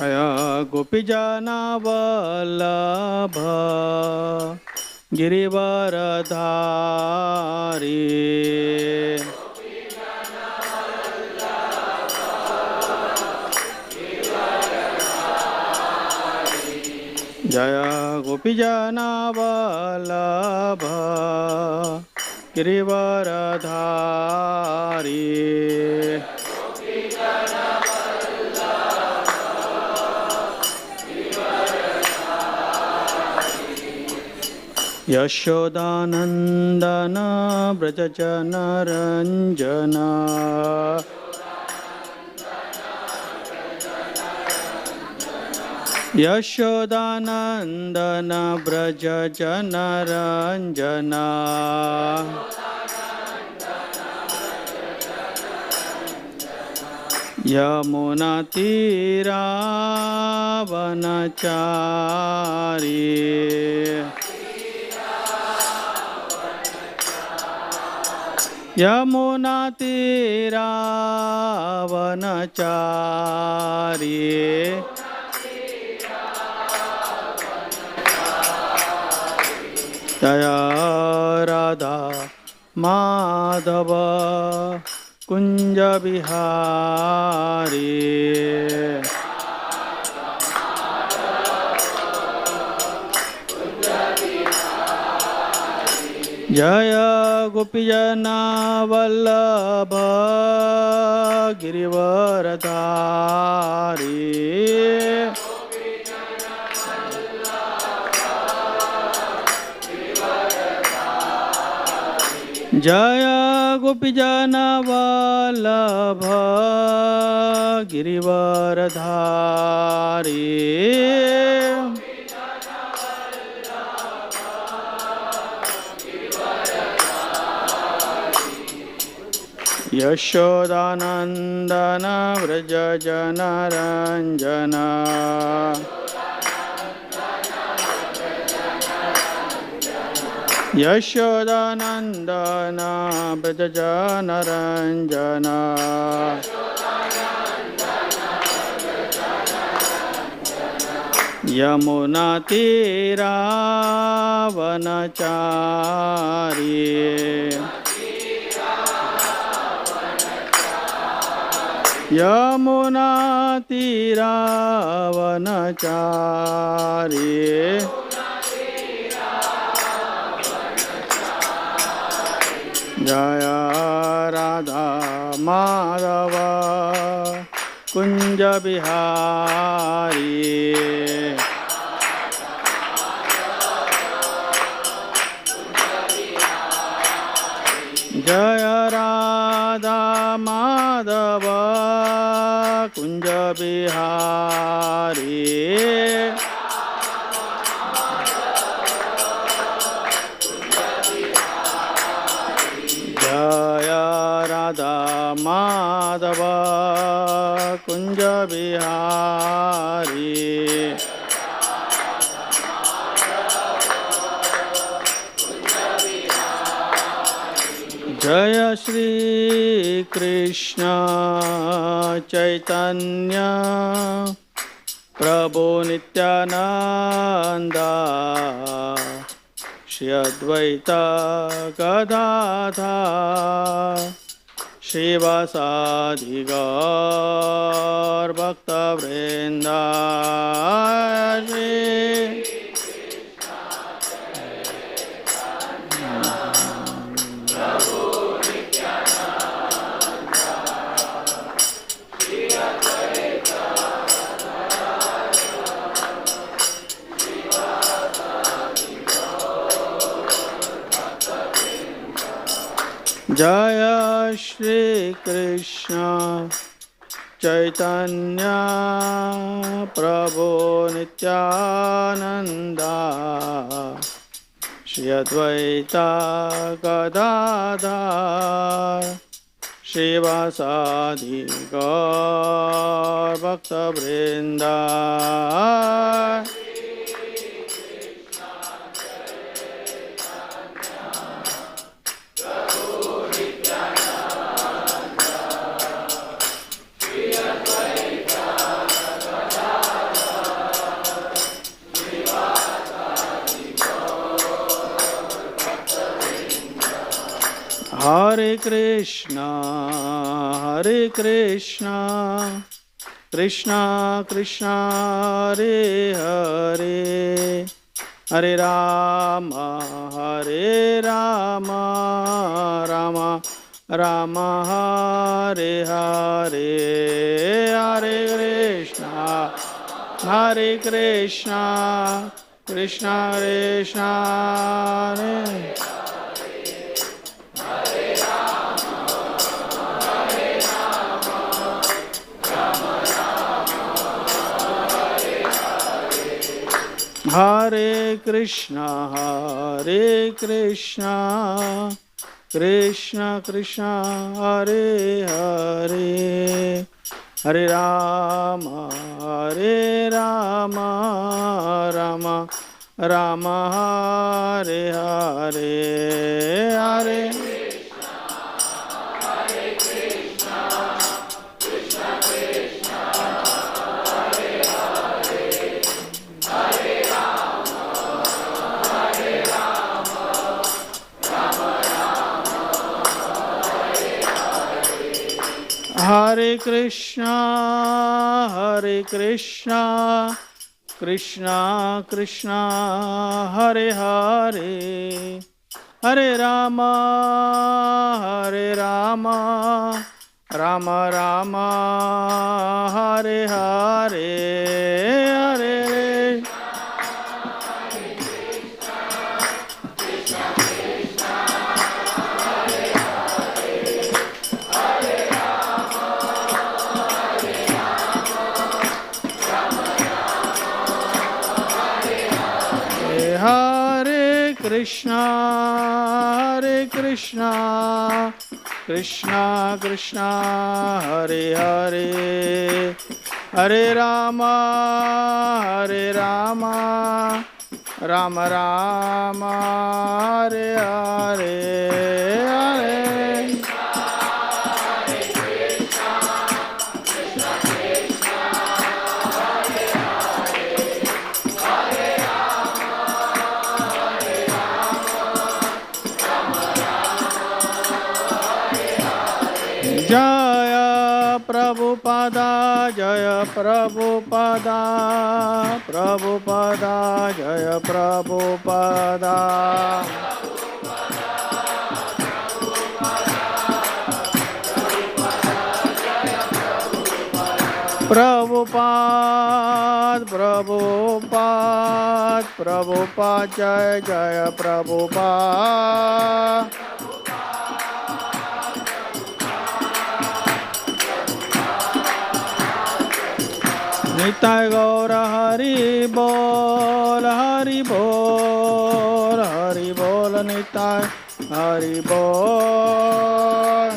अया गोपीजना वल्लभ गिरिवरधारी जय गोपीजना वल्लभ गिरिवरधारी यशोदानंदन व्रजजनरंजन यशोदानंदन व्रजजनरंजन यमुनातीरावनचारी यमुनातीरावनचारी जय राधा माधव कुंज बिहारी जय गोपीजना वल्लभ गिरिवरधारी जय गोपीजना वल्लभ गिरिवरधारी यशोदानंदन व्रजजनरंजन यशोदानंदन व्रजजनरंजन यमुनातीरावनचारी यमुनातीरावनचारी जय राधा माधव कुंज बिहारी जय राधा माधव कुंज बिहारी जय राधा माधव कुंज बिहारी जय श्री कृष्ण चैतन्य प्रभु नित्यानंद श्री अद्वैत गदाधर श्रीवासादि गौर भक्तवृंद जय श्री कृष्ण चैतन्य प्रभु नित्यानंद श्री अद्वैत गदाधर श्रीवासादि गौर भक्तवृंद Hare Krishna, Hare Krishna, Krishna Krishna, Hare Hare, Hare Rama, Hare Rama, Rama Rama, Hare Hare, Hare Krishna, Hare Krishna, Krishna Krishna, Hare Hare Krishna, Hare Krishna, Krishna Krishna, Hare Hare, Hare Rama, Hare Rama, Rama Rama, Hare Hare, Hare Hare Krishna, Hare Krishna, Krishna Krishna, Hare Hare, Hare Rama, Hare Rama, Rama Rama, Hare Hare, Hare Hare Krishna, Hare Krishna, Krishna Krishna, Hare Hare, Hare Rama, Hare Rama, Rama Rama, Hare Hare, Hare Jaya Prabhupada, Jaya Prabhupada, Prabhupada, Jaya Prabhupada. Prabhupada, Prabhupada, Prabhupada, Jaya Jaya Prabhupada. Nitai Gaura Hari Bol, Hari Bol, Hari Bol, Nitai Hari Bol.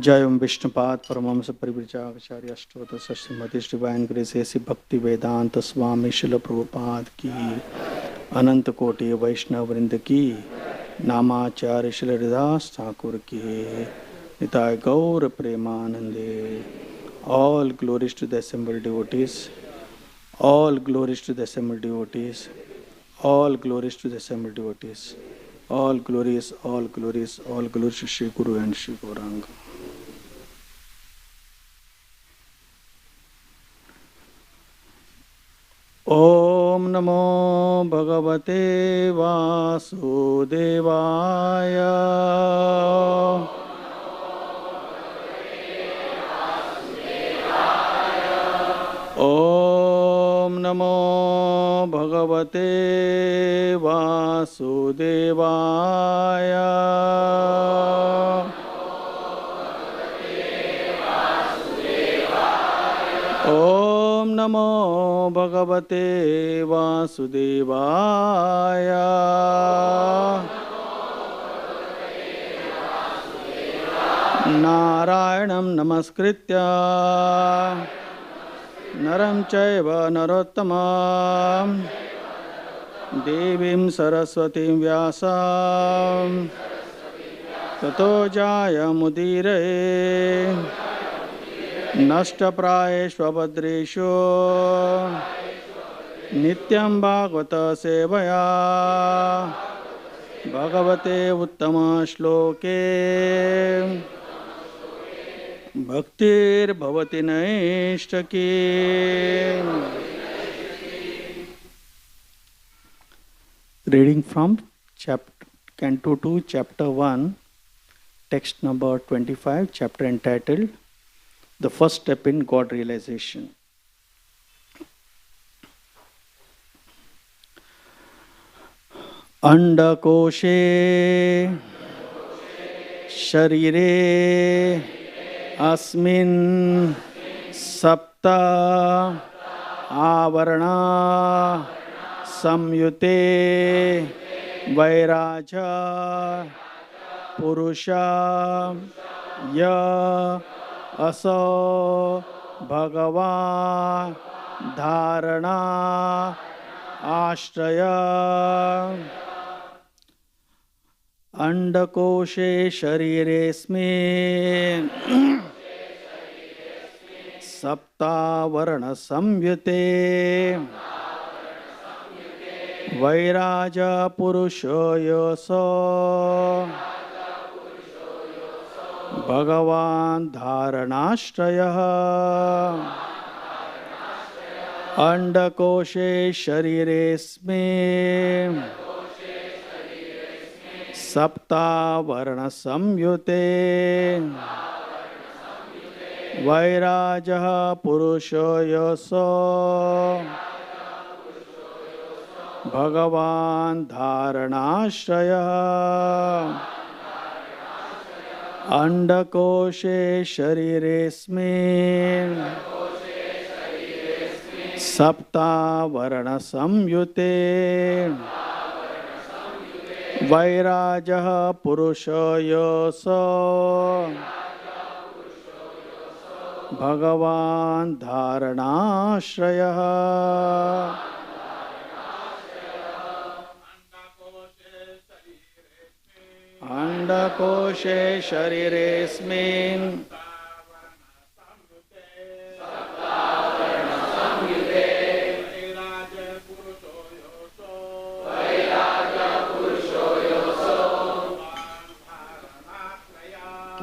जय ओम Vishnupad Paramhans परिव्राजकाचार्य अष्टोत्तर Shrimati divine grace ऐसी भक्ति वेदांत स्वामी शिल प्रभुपाद की अनंत कोटि वैष्णव वृंद की नामाचार्य श्री हरिदास ठाकुर की निताय गौर प्रेमानंदे. All glories to the assembled devotees, all glories to the assembled devotees, all glories to the assembled devotees, all glories, all glories, all glories to Shri Guru and Shri Gauranga. Om Namo Bhagavate Vasudevaya. Om Namo Bhagavate Vasudevaya. Om Namo Bhagavate Vasudevaya. Narayanam Namaskritya Naram Chaiva Narottamam Devim Saraswatim Vyasam Tato Jaya Mudire नष्टप्रायेष्वभद्रेषु नित्यं भागवत सेवया भगवते उत्तम श्लोके भक्तिर्भवति नैष्ठकी. Reading from Canto 2, Chapter 1, text number 25, chapter entitled The First Step in God Realization. अंडकोशे शरीरे अस्मिन् सप्त आवरणा संयुते वैराज पुरुष य असो भगवान् धारणा आश्रय. अंडकोशे शरीरेऽस्मिन् सप्तावरण संयुते वैराज पुरुषो योऽसो भगवान् धारणाश्रयः. अंडकोशे शरीरेऽस्मिन् सप्तावरण संयुते वैराजः पुरुषो योऽसो भगवान् धारणाश्रयः. अंडकोशे शरीरेऽस्मिन् सप्तावरण संयुते वैराजः पुरुषो योऽसो भगवान् धारणाश्रयः. अंडकोशे शरीरेऽस्मिन्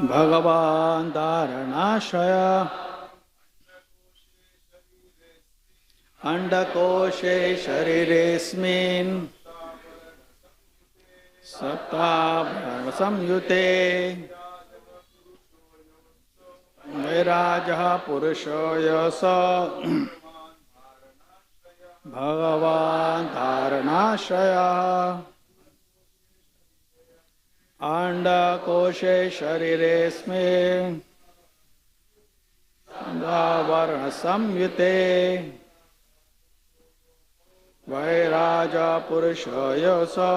भगवान् धारणाश्रय. अंडकोशे शरीरेऽस्मिन् सप्तावरण संयुते वैराजः पुरुषो योऽसो भगवान् धारणाश्रयः. अंडकोशे शरीरेऽस्मिन् सप्तावरण संयुते वैराजः पुरुषो योऽसो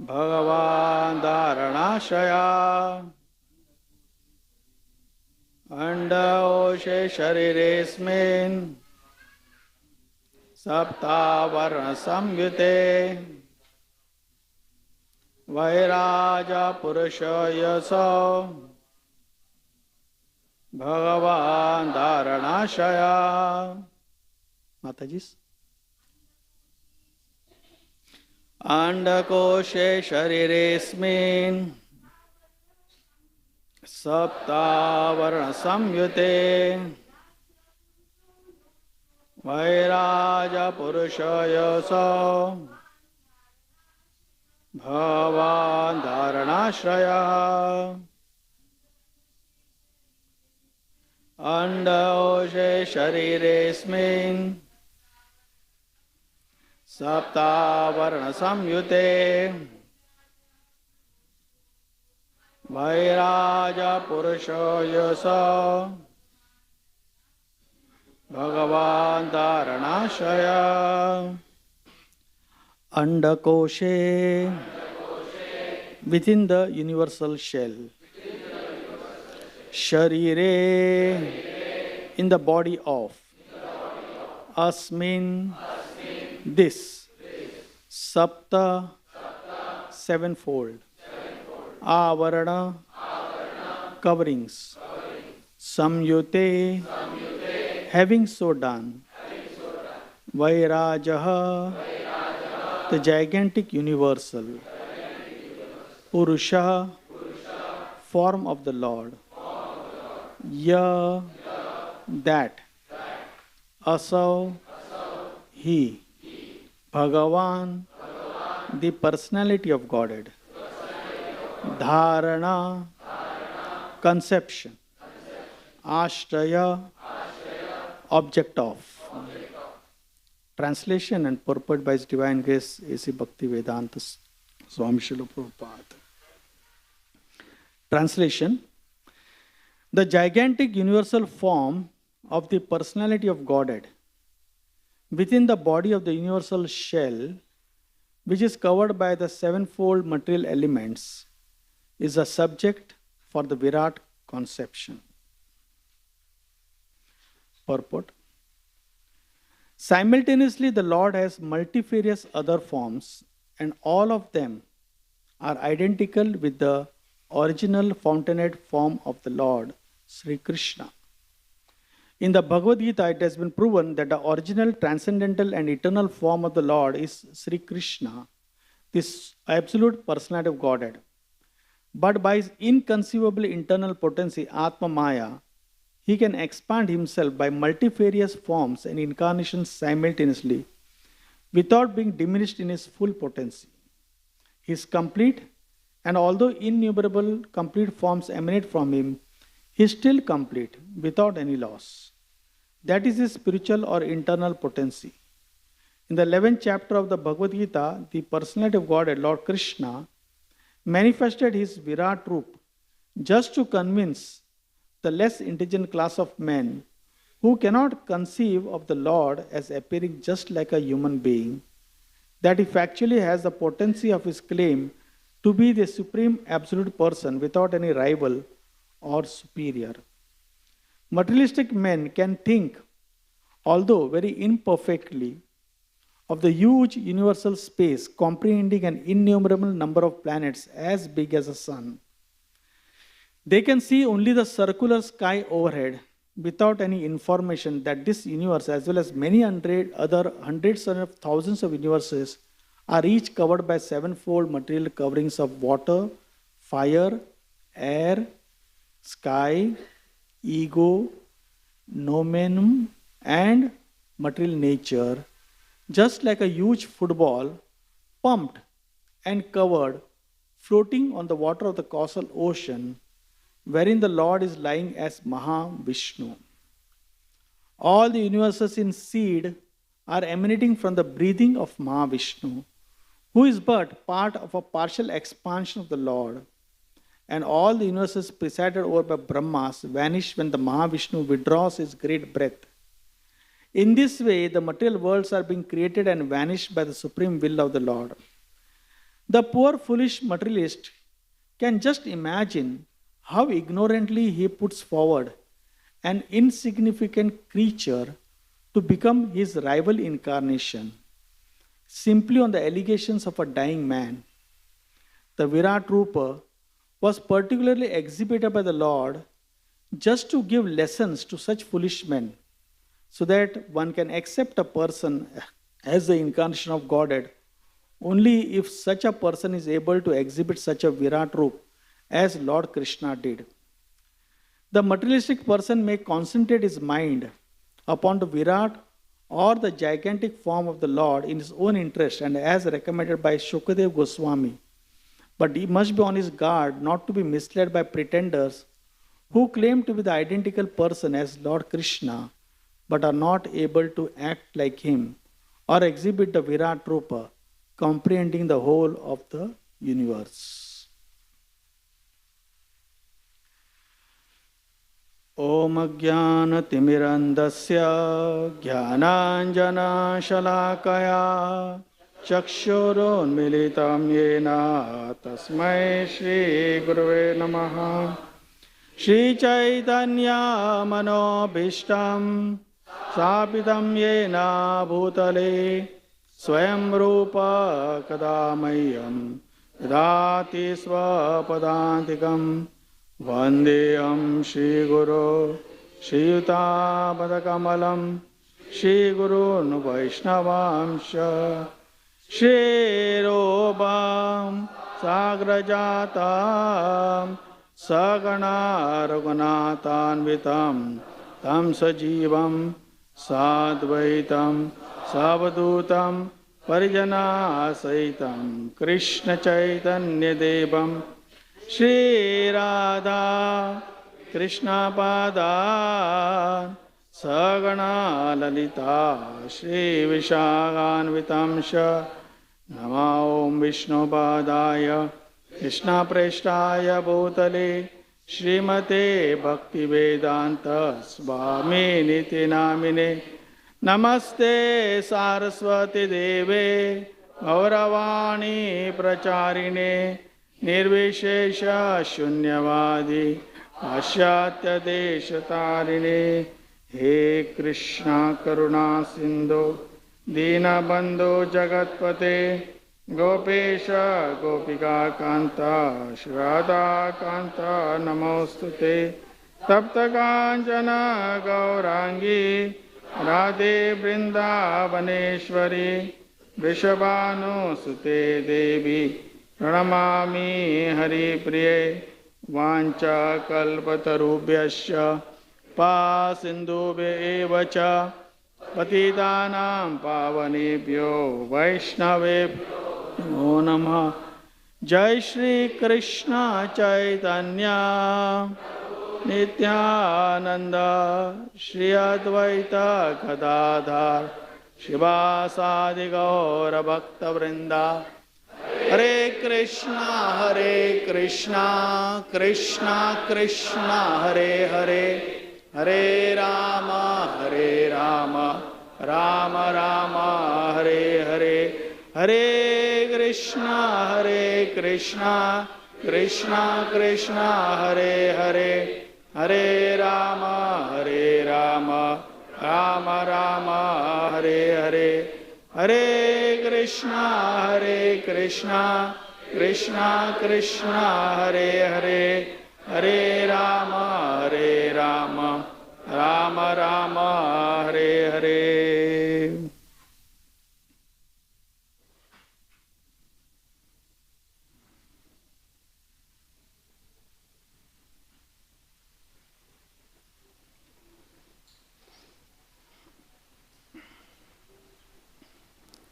भगवान् धारणाश्रयः. अंडकोशे शरीरेऽस्मिन् सप्तावरण संयुते वैराजः पुरुषो योऽसो भगवान् धारणाश्रयः. माताजी. अंडकोशे शरीरेऽस्मिन् सप्तावरण संयुते वैराजः पुरुषो योऽसो भगवान् धारणाश्रयः. अंडकोशे शरीरेऽस्मिन् सप्तावरण संयुते वैराजः पुरुषो योऽसो भगवान् धारणाश्रयः. अंडकोशे within the universal shell, sharire in the body of, asmin this, sapta sevenfold, avarana coverings, samyute, having so done, vairajaha, the gigantic universal, purusha, form of the Lord, ya, that, asau, he, Bhagavan, the personality of Godhead, dharana, conception, ashraya, object of. Translation and purport by His Divine Grace A.C. Bhaktivedanta Swami Srila Prabhupada. Translation: the gigantic universal form of the personality of Godhead within the body of the universal shell, which is covered by the sevenfold material elements, is a subject for the Virat conception. Purport: simultaneously, the Lord has multifarious other forms, and all of them are identical with the original fountainhead form of the Lord, Sri Krishna. In the Bhagavad Gita, it has been proven that the original transcendental and eternal form of the Lord is Sri Krishna, this absolute personality of Godhead. But by his inconceivable internal potency, Atma Maya, he can expand himself by multifarious forms and incarnations simultaneously without being diminished in his full potency. He is complete, and although innumerable complete forms emanate from him, he is still complete without any loss. That is his spiritual or internal potency. In the 11th chapter of the Bhagavad Gita, the personality of Godhead, Lord Krishna, manifested his Virat Roop just to convince the less intelligent class of men who cannot conceive of the Lord as appearing just like a human being, that he factually has the potency of his claim to be the supreme absolute person without any rival or superior. Materialistic men can think, although very imperfectly, of the huge universal space comprehending an innumerable number of planets as big as a sun. They can see only the circular sky overhead without any information that this universe, as well as many other hundreds of thousands of universes, are each covered by sevenfold material coverings of water, fire, air, sky, ego, nomenum, and material nature, just like a huge football pumped and covered, floating on the water of the causal ocean, wherein the Lord is lying as Mahavishnu. All the universes in seed are emanating from the breathing of Mahavishnu, who is but part of a partial expansion of the Lord. And all the universes presided over by Brahmas vanish when the Mahavishnu withdraws his great breath. In this way, the material worlds are being created and vanish by the supreme will of the Lord. The poor foolish materialist can just imagine how ignorantly he puts forward an insignificant creature to become his rival incarnation, simply on the allegations of a dying man. The Virat Rupa was particularly exhibited by the Lord just to give lessons to such foolish men, so that one can accept a person as the incarnation of Godhead only if such a person is able to exhibit such a Virat Rupa as Lord Krishna did. The materialistic person may concentrate his mind upon the Virat or the gigantic form of the Lord in his own interest and as recommended by Shukadev Goswami, but he must be on his guard not to be misled by pretenders who claim to be the identical person as Lord Krishna but are not able to act like him or exhibit the Virat Rupa comprehending the whole of the universe. Om Ajnana-timirandasya Jnananjana-shalakaya Chakshuronmilitam yena Tasmai Shri Gurave Namaha. Shri Chaitanya Manobhishtam Sapitam yena Bhutale Swayam Rupa Kadamayam Dati Swapadantikam Vandeham Shri Guru Shriyutabadakamalam Shri Guru Vaishnavamsha Shri Robam Sagrajatam Sagana Raghunathanvitam Tam Sajivam Sadvaitam Savadutam Parijana Saitam Krishna Chaitanya Devam Shri Radha Krishna Pada Sagana Lalita Shri Vishaganvitamsha Nama Om Vishnu Padaya Krishna Preshtaya Bhutale Srimate Bhakti Vedanta Swami Niti Namine Namaste Saraswati Deve Gauravani Pracharine Nirvishesha Shunyavadi Ashyatya Deshatarine He Krishna Karuna Sindhu Dina Bandhu Jagatpate Gopesha Gopika Kanta Shradha Kanta Namostute Tapta Kanchana Gaurangi Radhe Vrindavaneshwari Vrishabhanu Sute Devi Pranamami Hari Priye Vancha Kalpatarubhyasya Pasindubhya evacha Patitanam Pavanebhyo Vaishnavebhyo Namo Namah. Jai Shri Krishna Chaitanya Nityananda Shri Advaita Gadadhar Shivasadi Gaura Bhakta Vrinda Hare Krishna Krishna Krishna Hare Hare Hare Rama Rama Rama Hare Hare Hare Krishna Krishna Krishna Hare Hare Hare Rama Rama Rama Hare Hare Hare Krishna Krishna Krishna Hare Hare Hare Rama Rama Rama Hare Hare.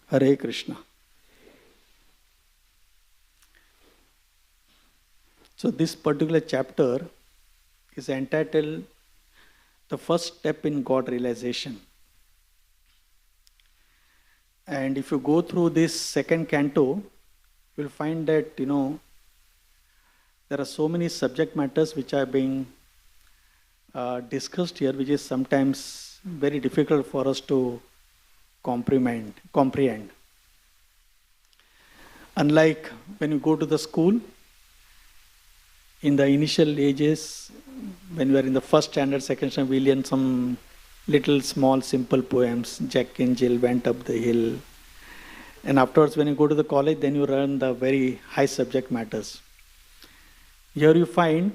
Hare Krishna. So this particular chapter is entitled The First Step in God Realization. And if you go through this second canto, you will find that, there are so many subject matters which are being discussed here, which is sometimes very difficult for us to comprehend. Unlike when you go to the school, in the initial ages, when we are in the first standard, second standard, we learn some little small simple poems. Jack and Jill went up the hill. And afterwards, when you go to the college, then you learn the very high subject matters. Here you find,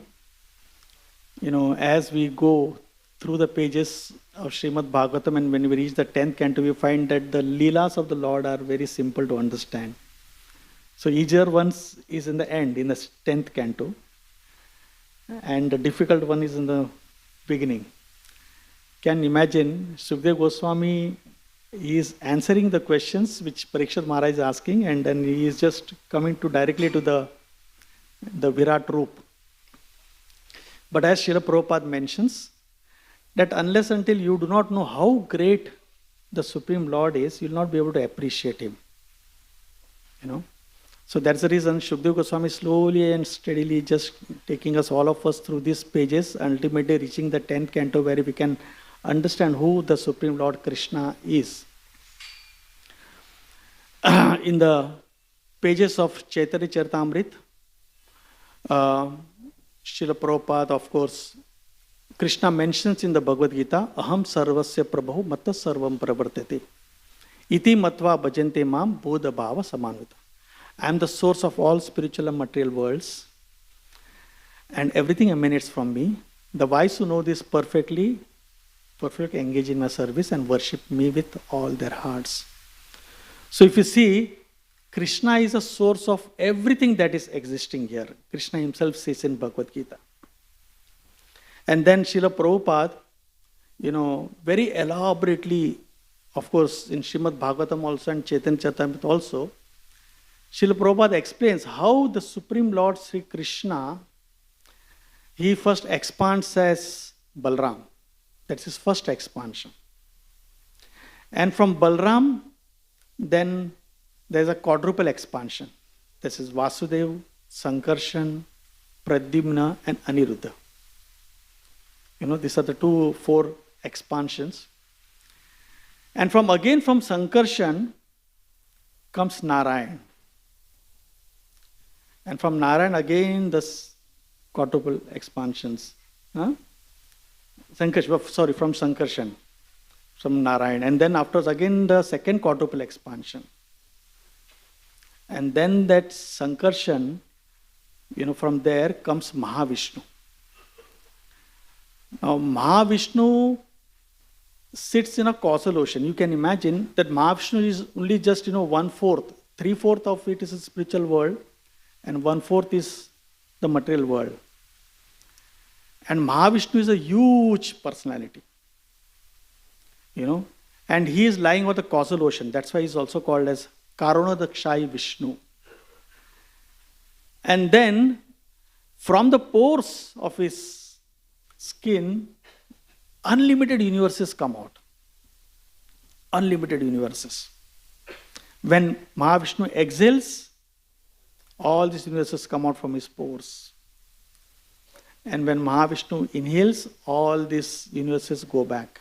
as we go through the pages of Srimad Bhagavatam, and when we reach the 10th canto, we find that the Leelas of the Lord are very simple to understand. So easier ones is in the end, in the 10th canto, and the difficult one is in the beginning. Can imagine Sukadeva Goswami is answering the questions which Parikshit Maharaj is asking, and then he is just coming to directly to the Virat Roop. But as Srila Prabhupada mentions, that unless until you do not know how great the Supreme Lord is, you will not be able to appreciate Him. So that's the reason Sukadeva Goswami slowly and steadily just taking us, all of us, through these pages, ultimately reaching the 10th canto where we can understand who the Supreme Lord Krishna is. In the pages of Chaitanya Charitamrita, Srila Prabhupada, of course, Krishna mentions in the Bhagavad Gita, Aham sarvasya prabhu matta sarvam pravartate. Iti matva bhajante mam bodha bhava samanvita. I am the source of all spiritual and material worlds. and everything emanates from me. The wise who know this perfectly engage in my service and worship me with all their hearts. So if you see, Krishna is a source of everything that is existing here. Krishna himself says in Bhagavad Gita. And then Srila Prabhupada, very elaborately, of course, in Srimad Bhagavatam also and Chaitanya Charitamrita also, Srila Prabhupada explains how the Supreme Lord Sri Krishna, he first expands as Balram. That's his first expansion. And from Balram, then there's a quadruple expansion. This is Vasudev, Sankarshan, Pradyumna, and Aniruddha. These are the 4 expansions. And from Sankarshan comes Narayan. And from Narayan again this quadruple expansions. From Sankarshan, from Narayan. And then afterwards again the second quadruple expansion. And then that Sankarshan, from there comes Mahavishnu. Now Mahavishnu sits in a causal ocean. You can imagine that Mahavishnu is only just 1/4. 3/4 of it is a spiritual world and 1/4 is the material world. And Mahavishnu is a huge personality. And he is lying on the causal ocean. That's why he is also called as Karanodakshai Vishnu. And then from the pores of his skin, unlimited universes come out. Unlimited universes. When Mahavishnu exhales, all these universes come out from his pores. And when Mahavishnu inhales, all these universes go back.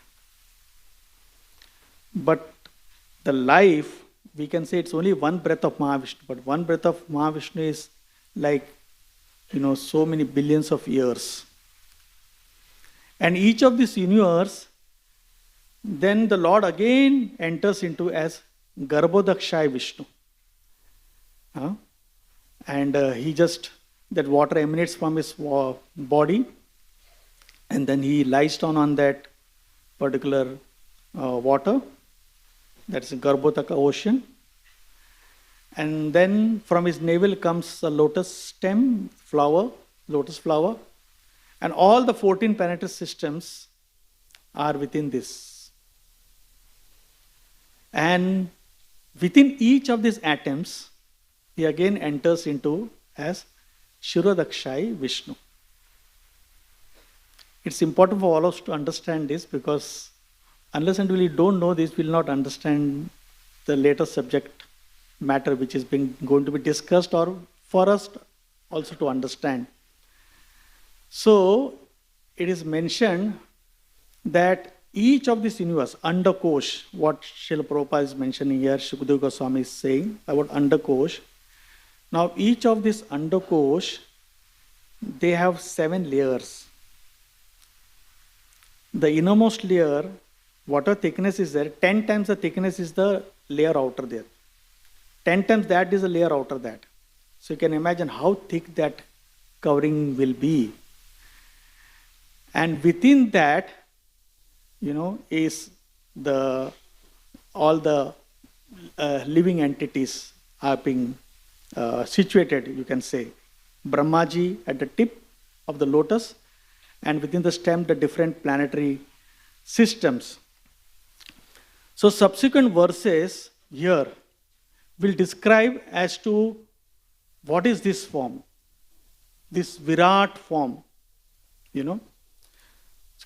But the life, we can say it's only one breath of Mahavishnu, but one breath of Mahavishnu is like, so many billions of years. And each of this universe, then the Lord again enters into as Garbhodakshai Vishnu. And that water emanates from his body, and then he lies down on that particular water. That's the Garbhodaka ocean. And then from his navel comes a lotus flower. And all the 14 planetary systems are within this. And within each of these atoms, he again enters into as Shirodakshai Vishnu. It's important for all of us to understand this, because unless and until we don't know this, we will not understand the later subject matter which is going to be discussed, or for us also to understand. So it is mentioned that each of this universe, Andakosh, what Srila Prabhupada is mentioning here, Shukadeva Goswami is saying about Andakosh. Now each of these Andakosh, they have 7 layers. The innermost layer, water thickness is there, 10 times the thickness is the layer outer there. 10 times that is the layer outer that. So you can imagine how thick that covering will be. And within that, is all the living entities are being situated, you can say. Brahmaji at the tip of the lotus, and within the stem, the different planetary systems. So subsequent verses here will describe as to what is this form, this Virat form,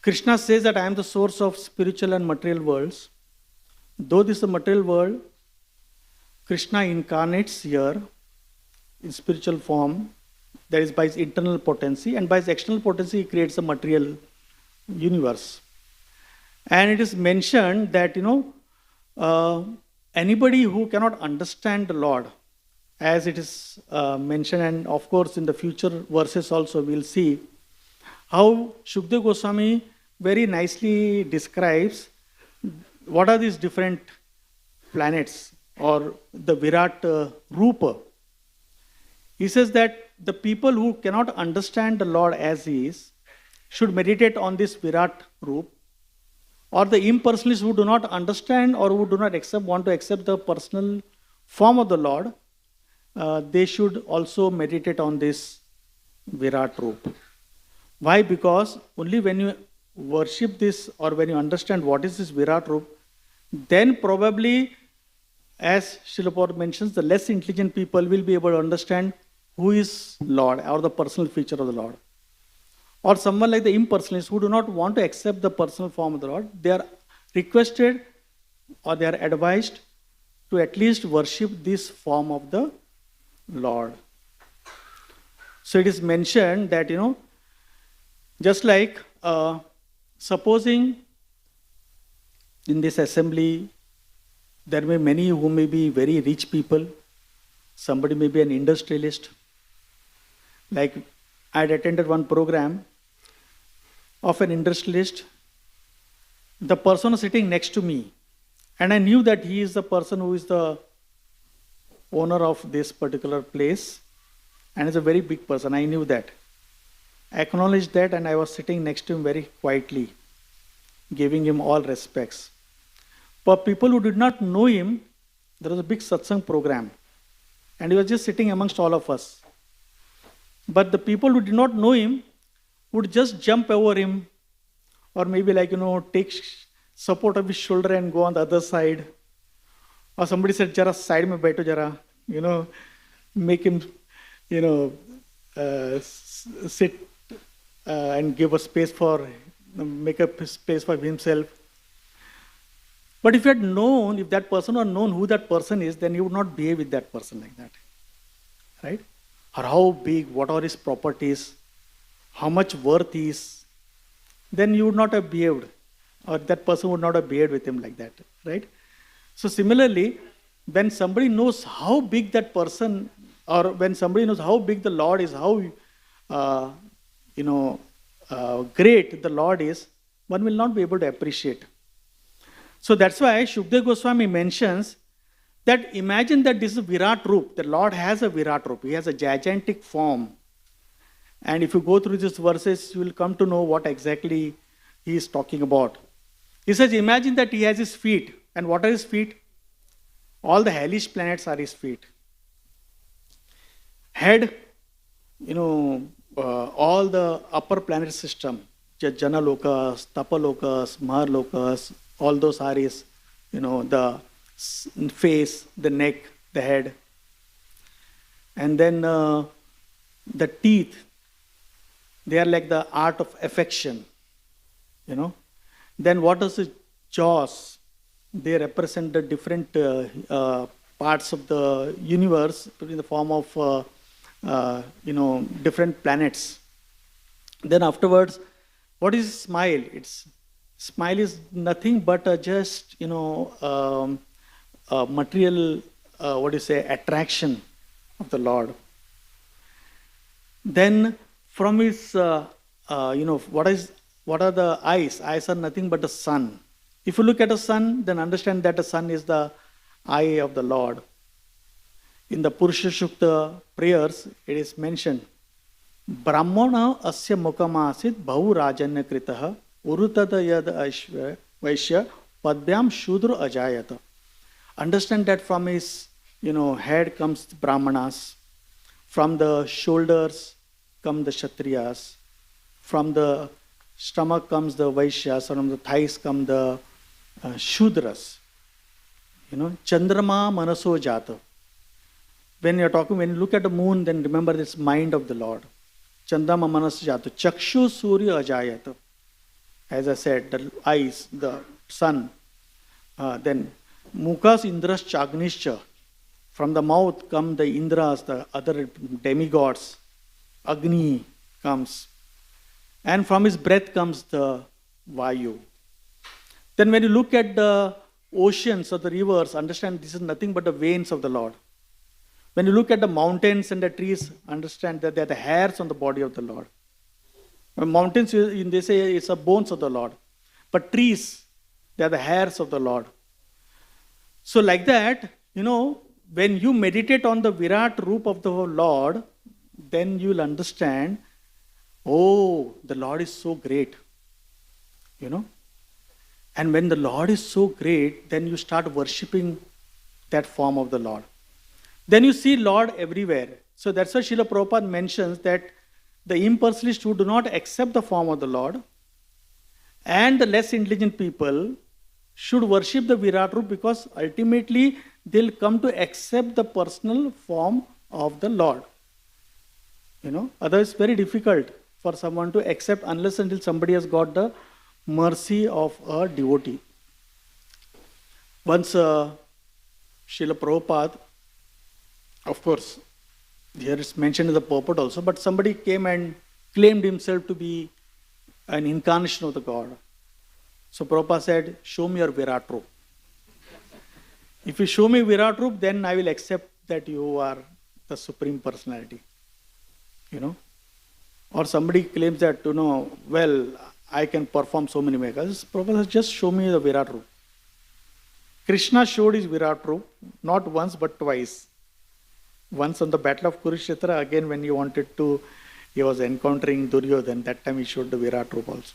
Krishna says that I am the source of spiritual and material worlds. Though this is a material world, Krishna incarnates here in spiritual form, that is by his internal potency, and by his external potency he creates a material universe. And it is mentioned that, anybody who cannot understand the Lord, as it is mentioned, and of course in the future verses also we'll see how Shukadeva Goswami very nicely describes what are these different planets or the Virat Rupa. He says that the people who cannot understand the Lord as He is should meditate on this Virat Roop, or the impersonalists who do not understand or who do not want to accept the personal form of the Lord, they should also meditate on this Virat Roop. Why? Because only when you worship this, or when you understand what is this Virat Roop, then probably, as Srila Prabhupada mentions, the less intelligent people will be able to understand who is Lord, or the personal feature of the Lord. Or someone like the impersonalists who do not want to accept the personal form of the Lord, they are requested or they are advised to at least worship this form of the Lord. So it is mentioned that, just like supposing in this assembly, there may be many who may be very rich people. Somebody may be an industrialist. Like I had attended one program of an industrialist. The person was sitting next to me, and I knew that he is the person who is the owner of this particular place, and is a very big person. I knew that. I acknowledged that, and I was sitting next to him very quietly, giving him all respects. For people who did not know him, there was a big satsang program, and he was just sitting amongst all of us. But the people who did not know him would just jump over him, or maybe take support of his shoulder and go on the other side. Or somebody said, "Jara side mein baito jara," make him, sit and give a space for, make a space for himself. But if you had known, if that person had known who that person is, then you would not behave with that person like that, right? Or how big, what are his properties, how much worth he is, then you would not have behaved, or that person would not have behaved with him like that, right? So similarly, when somebody knows how big that person, or when somebody knows how big the Lord is, how great the Lord is, one will not be able to appreciate. So that's why Shukdev Goswami mentions that imagine that this is Virat Roop. The Lord has a Virat Roop. He has a gigantic form. And if you go through these verses, you will come to know what exactly he is talking about. He says, imagine that he has his feet. And what are his feet? All the hellish planets are his feet. Head, all the upper planet system, Janalokas, Tapalokas, Maharlokas, all those are his, the face, the neck, the head. And then the teeth, they are like the art of affection, Then what is the jaws? They represent the different parts of the universe in the form of, different planets. Then afterwards, what is smile? Smile is nothing but just, material, attraction of the Lord. Then from his, what are the eyes? Eyes are nothing but the sun. If you look at a sun, then understand that the sun is the eye of the Lord. In the Purusha Shukta prayers, it is mentioned, Brahmana asya mukamasit bhavu rajanya kritaha urutada yad vaishya padbyam shudra ajayata. Understand that from his head comes the Brahmanas, from the shoulders come the Kshatriyas, from the stomach comes the Vaishyas, from the thighs come the Shudras. Chandrama manaso jata. When you look at the moon, then remember this mind of the Lord. Chandrama manaso jata. Chakshu surya ajayata. As I said, the eyes, the sun. Then mukas indras chagnischa. From the mouth come the Indras, the other demigods. Agni comes. And from his breath comes the Vayu. Then when you look at the oceans or the rivers, understand this is nothing but the veins of the Lord. When you look at the mountains and the trees, understand that they are the hairs on the body of the Lord. Mountains, they say it's the bones of the Lord. But trees, they are the hairs of the Lord. So like that, when you meditate on the Virat Roop of the Lord, then you will understand, oh, the Lord is so great. And when the Lord is so great, then you start worshipping that form of the Lord. Then you see Lord everywhere. So that's why Srila Prabhupada mentions that the impersonalists who do not accept the form of the Lord and the less intelligent people should worship the Virat Rup, because ultimately they'll come to accept the personal form of the Lord. Otherwise it's very difficult for someone to accept unless until somebody has got the mercy of a devotee. Once Srila Prabhupada, of course, here it's mentioned in the purport also, but somebody came and claimed himself to be an incarnation of the God. So Prabhupada said, show me your Virat Rup. If you show me Virat Rup, then I will accept that you are the Supreme Personality. Or somebody claims that, well, I can perform so many miracles. Prabhupada says, just show me the Virat Rup. Krishna showed his Virat Rup, not once but twice. Once on the battle of Kurukshetra, again when he was encountering Duryodhan, that time he showed the Virat Rup also.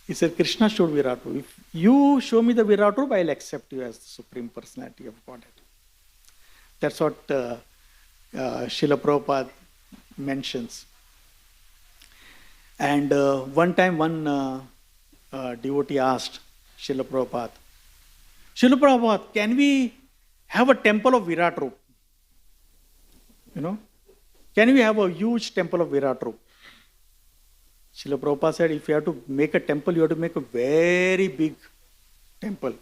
He said, Krishna showed Virat Rup. If you show me the Virat Rup, I will accept you as the Supreme Personality of Godhead. That's what Srila Prabhupada mentions. And one time one devotee asked Srila Prabhupada, Srila Prabhupada, can we have a temple of Virat Rup? Can we have a huge temple of Virat Rup? Srila Prabhupada said, if you have to make a temple, you have to make a very big temple.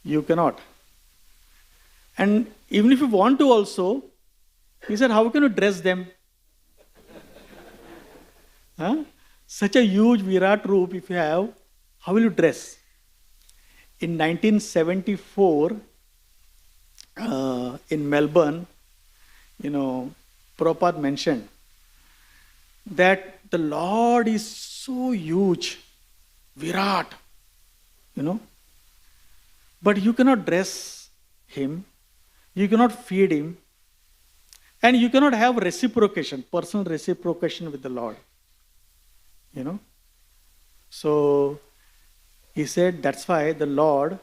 You cannot. And even if you want to also, he said, how can you dress them? Such a huge Virat Rup if you have, how will you dress? In 1974, in Melbourne, Prabhupada mentioned that the Lord is so huge, Virat, but you cannot dress him, you cannot feed him, and you cannot have reciprocation, personal reciprocation with the Lord. So he said that's why the Lord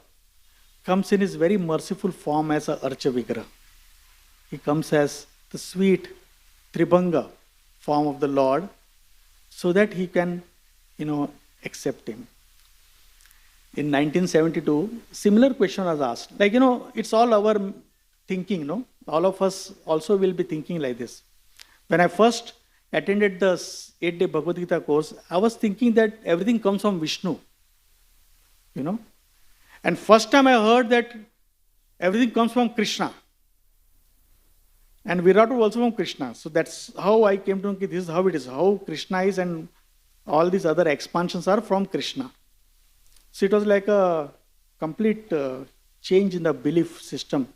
comes in his very merciful form as a Archa Vigraha. He comes as the sweet Tribhanga form of the Lord, so that he can, accept him. In 1972, similar question was asked. It's all our thinking, all of us also will be thinking like this. When I first attended the 8-day Bhagavad Gita course, I was thinking that everything comes from Vishnu. And first time I heard that everything comes from Krishna. And Virat was also from Krishna. So that's how I came to know this is how it is. How Krishna is and all these other expansions are from Krishna. So it was like a complete change in the belief system.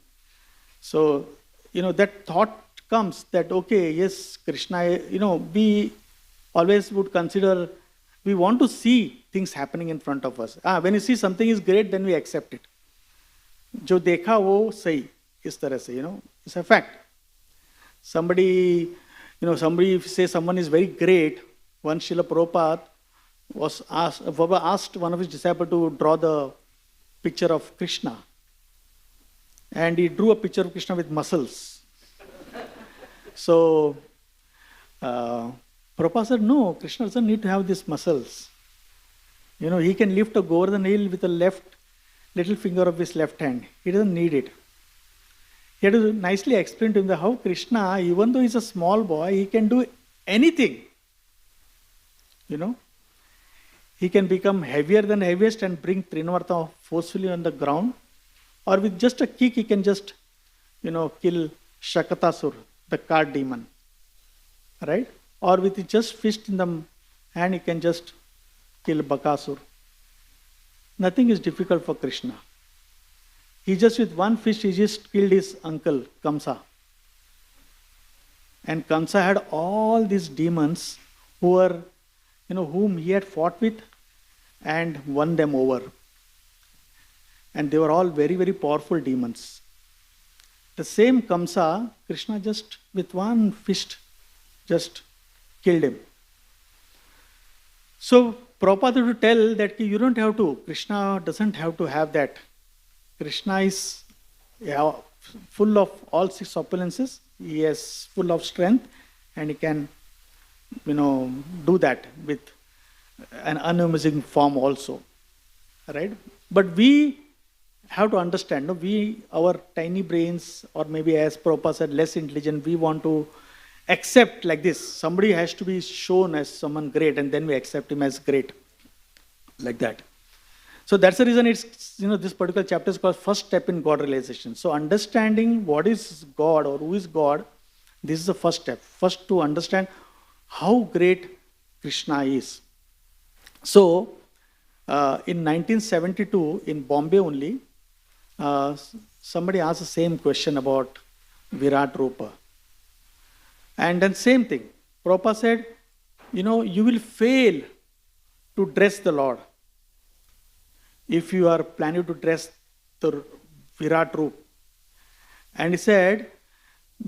So, that thought comes that, okay, yes, Krishna, we always would consider, we want to see things happening in front of us. When you see something is great, then we accept it. Jo dekha wo sahi, is tarah se, it's a fact. Somebody say someone is very great. Once Srila Prabhupada was asked one of his disciples to draw the picture of Krishna. And he drew a picture of Krishna with muscles. So, Prabhupada said, no, Krishna doesn't need to have these muscles. He can lift a Govardhan hill with the left little finger of his left hand. He doesn't need it. He had to nicely explain to him that how Krishna, even though he's a small boy, he can do anything. He can become heavier than the heaviest and bring Trinavarta forcefully on the ground. Or with just a kick, he can just, kill Shakatasur, the card demon. Right? Or with just fist in the hand, he can just kill Bakasur. Nothing is difficult for Krishna. He just with one fist, he just killed his uncle, Kamsa. And Kamsa had all these demons who were, whom he had fought with and won them over. And they were all very, very powerful demons. The same Kamsa, Krishna just with one fist just killed him. So Prabhupada to tell that you don't have to, Krishna doesn't have to have that. Krishna is full of all six opulences. He is full of strength and he can, do that with an unamusing form also. Right? But we have to understand, our tiny brains, or maybe as Prabhupada said, less intelligent, we want to accept like this. Somebody has to be shown as someone great and then we accept him as great. Like that. So that's the reason it's, this particular chapter is called first step in God realization. So understanding what is God or who is God, this is the first step. First to understand how great Krishna is. So in 1972 in Bombay only, somebody asked the same question about Virat Rupa. And then same thing. Prabhupada said, you will fail to dress the Lord if you are planning to dress the Virat Rupa. And he said,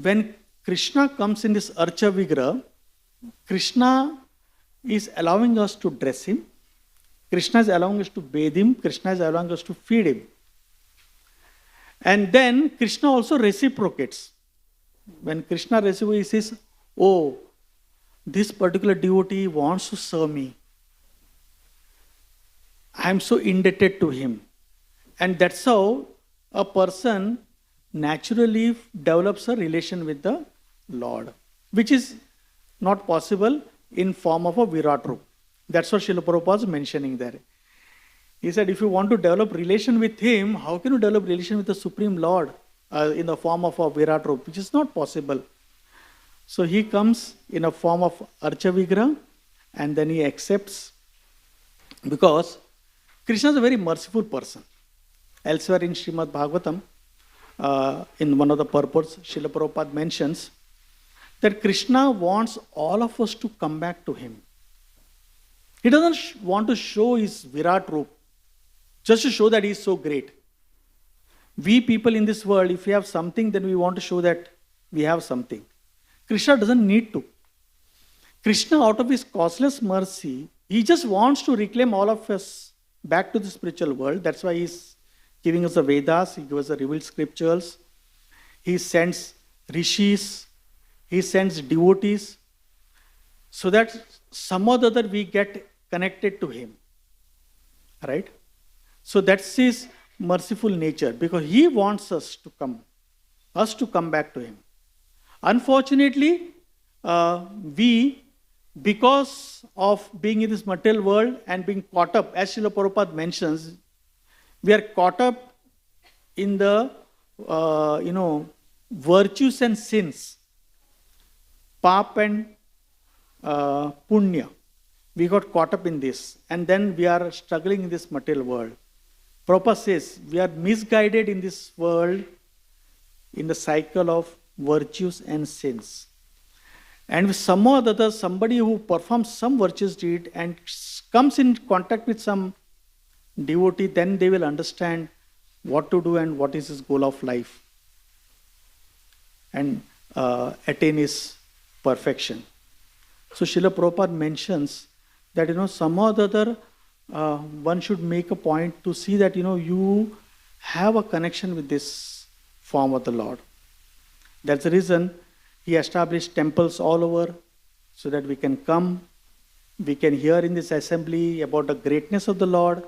when Krishna comes in this Archa Vigraha, Krishna is allowing us to dress him. Krishna is allowing us to bathe him. Krishna is allowing us to feed him. And then Krishna also reciprocates. When Krishna reciprocates, he says, oh, this particular devotee wants to serve me. I am so indebted to him. And that's how a person naturally develops a relation with the Lord, which is not possible in form of a Virat Rupa. That's what Srila Prabhupada is mentioning there. He said, if you want to develop relation with him, how can you develop relation with the Supreme Lord in the form of a Virat Rupa, which is not possible. So he comes in a form of Archa Vigraha and then he accepts, because Krishna is a very merciful person. Elsewhere in Srimad Bhagavatam, in one of the purports, Srila Prabhupada mentions that Krishna wants all of us to come back to him. He doesn't want to show his Virat Rupa just to show that he is so great. We people in this world, if we have something, then we want to show that we have something. Krishna doesn't need to. Krishna, out of his causeless mercy, he just wants to reclaim all of us back to the spiritual world. That's why he's giving us the Vedas, he gives us the revealed scriptures, he sends rishis, he sends devotees, so that somehow or other we get connected to him. Right? So that's his merciful nature, because he wants us to come back to him. Unfortunately, we, because of being in this material world and being caught up, as Srila Prabhupada mentions, we are caught up in the, virtues and sins, pap and punya. We got caught up in this, and then we are struggling in this material world. Prabhupada says, we are misguided in this world in the cycle of virtues and sins. And with somehow or other, somebody who performs some virtuous deed and comes in contact with some devotee, then they will understand what to do and what is his goal of life, and attain his perfection. So Srila Prabhupada mentions that, somehow or other, one should make a point to see that, you have a connection with this form of the Lord. That's the reason he established temples all over, so that we can come, we can hear in this assembly about the greatness of the Lord,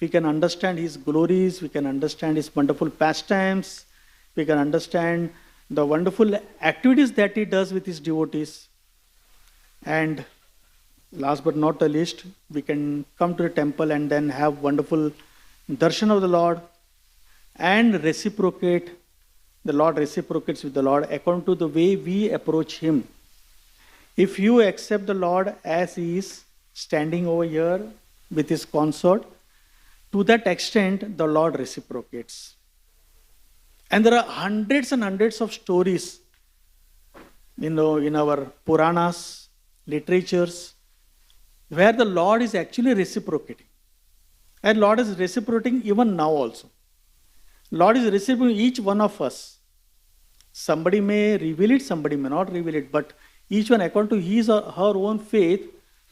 we can understand his glories, we can understand his wonderful pastimes, we can understand the wonderful activities that he does with his devotees. And last but not the least, we can come to the temple and then have wonderful darshan of the Lord and reciprocate. The Lord reciprocates with the Lord according to the way we approach him. If you accept the Lord as he is, standing over here with his consort, to that extent the Lord reciprocates. And there are hundreds and hundreds of stories, in our Puranas, literatures, where the Lord is actually reciprocating. And Lord is reciprocating even now also. Lord is reciprocating each one of us. Somebody may reveal it, somebody may not reveal it, but each one according to his or her own faith,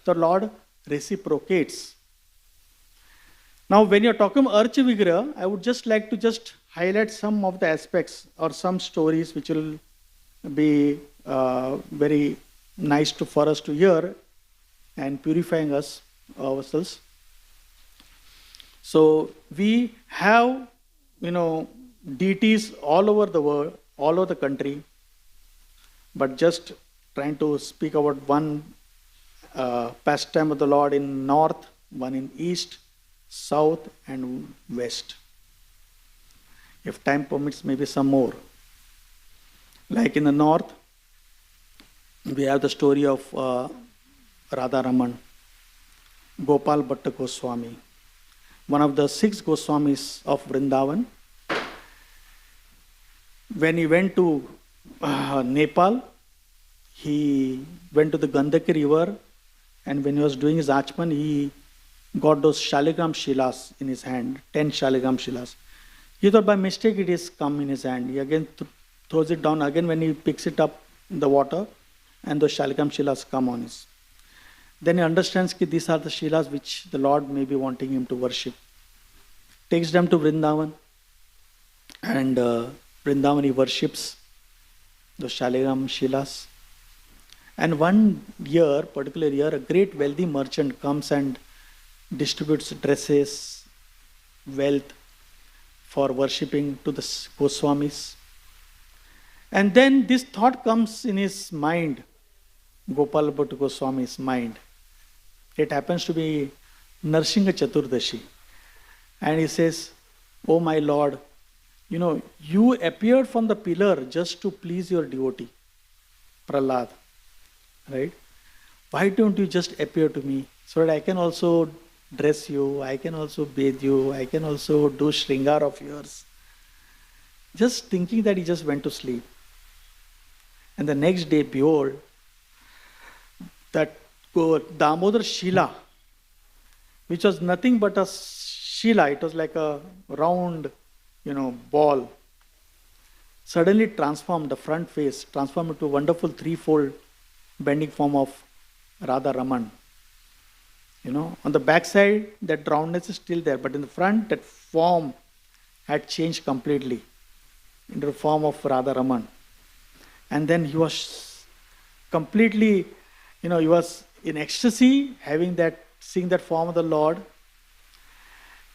the Lord reciprocates. Now, when you're talking Archa Vigraha, I would just like to just highlight some of the aspects or some stories which will be very nice for us to hear and purifying us ourselves. So we have, deities all over the world, all over the country, but just trying to speak about one pastime of the Lord in north, one in east, south and west. If time permits, maybe some more. Like in the north, we have the story of Radha Raman, Gopal Bhatta Goswami, one of the 6 Goswamis of Vrindavan. When he went to Nepal, he went to the Gandaki river, and when he was doing his achman, he got those Shaligram Shilas in his hand, 10 Shaligram Shilas. He thought by mistake it is come in his hand. He again throws it down. Again when he picks it up in the water, and those Shaligram Shilas come on his. Then he understands that these are the Shilas which the Lord may be wanting him to worship. Takes them to Vrindavan, and Vrindavan he worships the Shaligram Shilas. And one year, particular year, a great wealthy merchant comes and distributes dresses, wealth for worshipping to the Goswamis. And then this thought comes in his mind, Gopal Bhatta Goswami's mind. It happens to be Narsingha Chaturdashi. And he says, "Oh my Lord, you appeared from the pillar just to please your devotee, Prahlad. Right? Why don't you just appear to me so that I can also dress you, I can also bathe you, I can also do shringar of yours?" Just thinking that, he just went to sleep. And the next day, behold, that Damodar Shila, which was nothing but a Shila, it was like a round, ball, suddenly transformed, the front face transformed into a wonderful threefold bending form of Radha Raman. On the back side, that roundness is still there, but in the front, that form had changed completely into the form of Radha Raman. And then he was completely, he was in ecstasy, seeing that form of the Lord.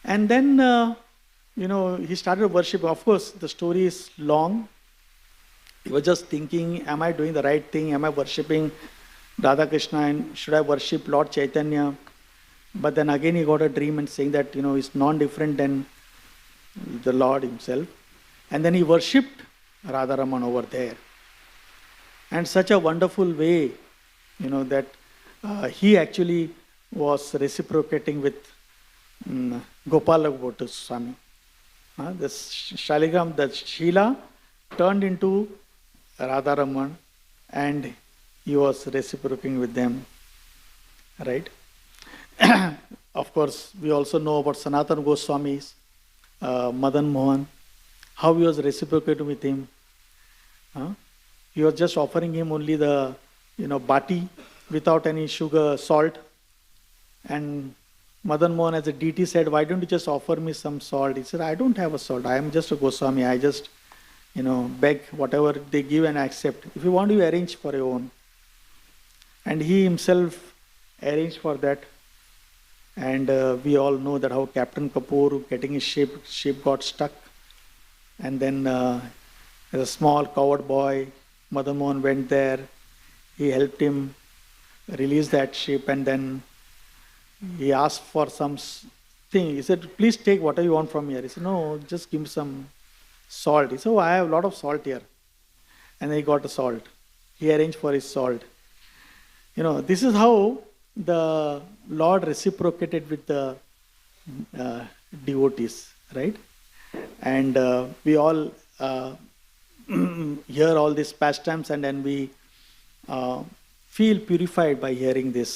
And then, he started worshiping. Of course, the story is long. He was just thinking, am I doing the right thing? Am I worshipping Radha Krishna? And should I worship Lord Chaitanya? But then again he got a dream and saying that, he's non-different than the Lord himself. And then he worshipped Radha Raman over there. And such a wonderful way, that he actually was reciprocating with Gopal Bhatta Swami. The Shaligram, the Shila turned into Radha Raman, and he was reciprocating with them. Right? Of course, we also know about Sanatana Goswami's Madan Mohan, how he was reciprocating with him. He was just offering him only the bati without any sugar, salt. And Madan Mohan as a deity said, "Why don't you just offer me some salt?" He said, "I don't have a salt. I am just a Goswami. I just beg whatever they give and I accept. If you want, you arrange for your own." And he himself arranged for that. And we all know that how Captain Kapoor, getting his ship got stuck. And then as a small coward boy, Madan Mohan went there. He helped him release that ship, and then he asked for some thing. He said, "Please take whatever you want from here." He said, "No, just give me some salt." He said, "Oh, I have a lot of salt here." And then he got the salt. He arranged for his salt. This is how the Lord reciprocated with the devotees, right? And we all hear all these pastimes, and then we feel purified by hearing this,